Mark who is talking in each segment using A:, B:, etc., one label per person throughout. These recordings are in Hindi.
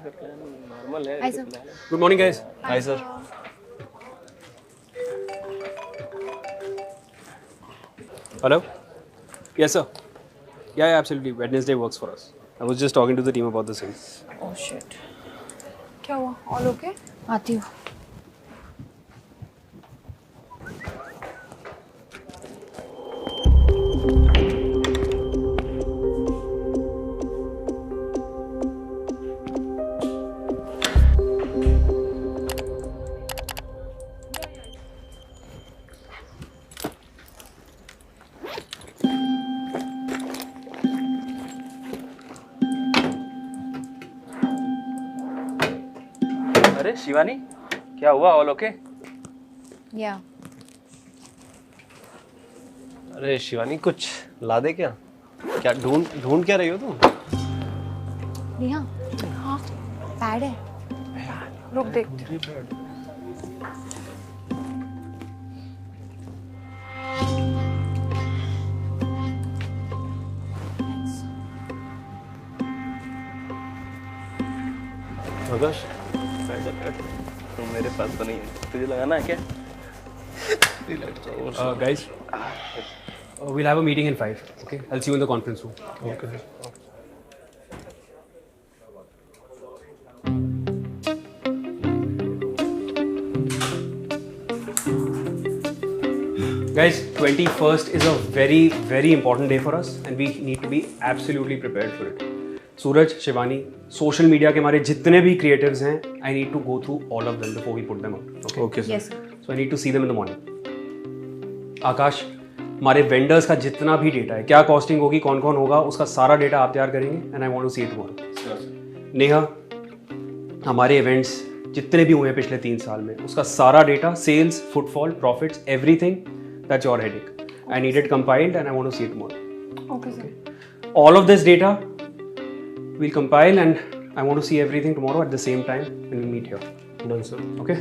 A: नॉर्मल है।
B: Hi, sir.
C: Good morning, guys.
A: Hi, sir.
C: Hello? Yes, sir. Yeah, absolutely. Wednesday works for us. I was just talking to the team about the same.
B: Oh shit. क्या हुआ? All okay? आती हूँ.
A: अरे शिवानी, क्या हुआ? All okay?
B: Yeah.
D: अरे शिवानी कुछ ला दे क्या? क्या ढूंढ क्या रही हो तुम?
B: नेहा. हाँ. पैड है. रुक देखते.
D: आकाश
A: तो मेरे पास तो नहीं है, तुझे लगाना है क्या?
C: Guys, we'll have a meeting in 5. Okay? I'll see you in the conference room.
D: Okay.
C: Guys, 21st is a very, very important day for us and we need to be absolutely prepared for it. Suraj, Shivani, social media के हमारे जितने भी creatives हैं, I need to go through all of them before we put them up. Okay?
D: Okay, sir.
B: Yes, sir.
C: So I need to see them in the morning. आकाश, हमारे वेंडर्स का जितना भी डेटा है, क्या कॉस्टिंग होगी, कौन कौन होगा, उसका सारा डेटा आप तैयार करेंगे and I want to see it tomorrow. Neha, हमारे इवेंट्स जितने भी हुए हैं पिछले 3 साल में, उसका सारा data, sales, footfall, profits, everything, that's your headache. I need it compiled and I want to see it tomorrow.
B: Okay, sir.
C: All of this data we'll compile and I want to see everything tomorrow at the same time when we meet here.
D: Done, sir.
C: Okay?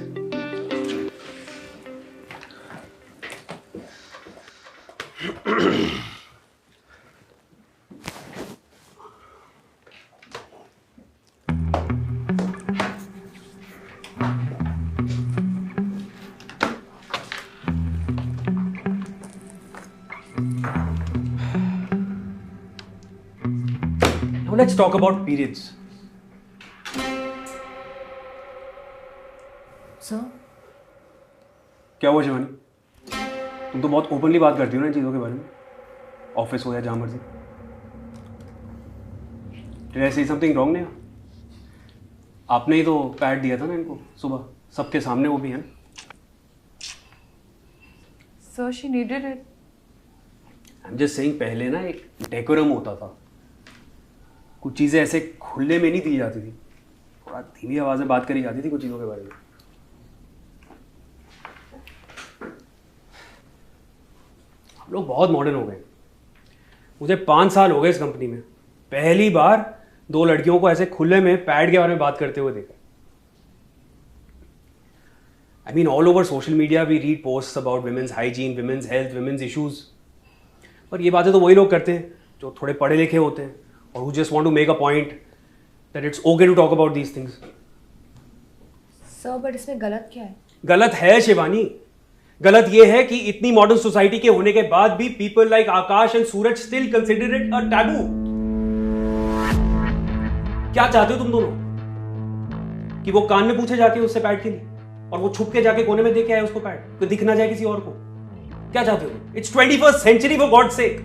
C: Now let's talk about periods.
B: Sir.
C: क्या हुआ शिवानी? तुम तो बहुत ओपनली बात करती हो ना इन चीज़ों के बारे में, ऑफिस हो या जहाँ मर्जी. Did I say something wrong Neha? आपने ही तो पैड दिया था ना इनको सुबह, सबके सामने, वो भी है ना.
B: Sir, she needed it.
C: I'm just saying, पहले ना एक डेकोरम होता था, कुछ चीज़ें ऐसे खुले में नहीं दी जाती थी, थोड़ा धीमी आवाज़ में बात करी जाती थी कुछ चीज़ों के बारे में. हम लोग बहुत मॉडर्न हो गए. मुझे 5 साल हो गए इस कंपनी में, पहली बार 2 लड़कियों को ऐसे खुले में पैड के बारे में बात करते हुए देखा. I mean, all over social media we read posts about women's hygiene, women's health, women's issues. पर ये बातें तो वही लोग करते हैं जो थोड़े पढ़े लिखे होते हैं और who just want to make a point that it's okay to talk about these things.
B: Sir, but इसमें गलत क्या है?
C: गलत है शिवानी. गलत ये है कि इतनी मॉडर्न सोसाइटी के होने के बाद भी people like Akash and Suraj still consider it a taboo. क्या चाहते हो तुम दोनों? कि वो कान में पूछे जाके उससे पैड के लिए और वो छुप के जाके कोने में देके आए उसको पैड, तो दिख ना जाए किसी और को? क्या चाहते हो? It's 21st century for God's sake.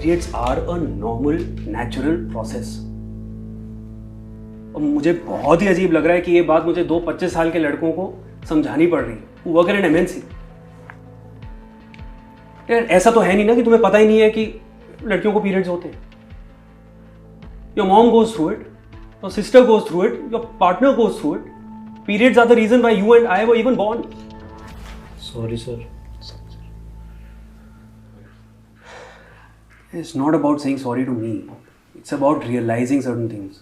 C: Periods are a normal, natural process. और मुझे बहुत ही अजीब लग रहा है कि ये बात मुझे 25 साल के लड़कों को समझानी पड़ रही है. Work in an MNC. यार ऐसा तो है नहीं ना कि तुम्हें पता ही नहीं है कि लड़कियों को पीरियड्स होते हैं. Your mom goes through it, your sister goes through it, your partner goes through it. Periods are the reason why you and I were even born.
D: Sorry, sir.
C: It's not about saying sorry to me. It's about realizing certain things.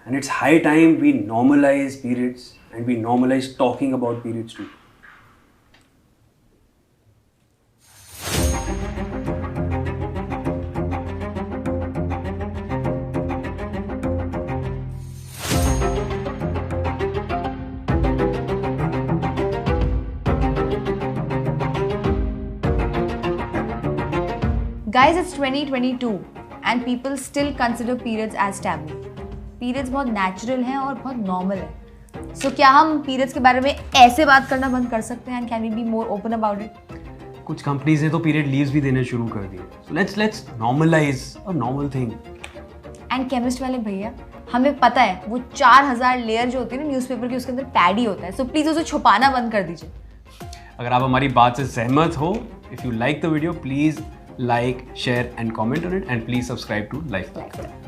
C: And it's high time we normalize periods and we normalize talking about periods too.
B: Guys, it's 2022 and people still consider periods as taboo. Periods बहुत natural हैं और बहुत normal है. So क्या हम periods के बारे में ऐसे बात करना बंद कर सकते हैं and can we be more open about it?
C: कुछ कंपनीज ने तो पीरियड लीव्स भी देने शुरू कर दिए. So let's normalize a normal thing.
B: And chemist वाले भैया, हमें पता है वो 4000 लेयर जो होती है ना न्यूज़पेपर की, उसके अंदर पैडी होता है. So प्लीज उसे छुपाना बंद कर दीजिए.
C: अगर आप हमारी बात से सहमत हो, if you like the video, please like, share and comment on it, and please subscribe to Lifestyle.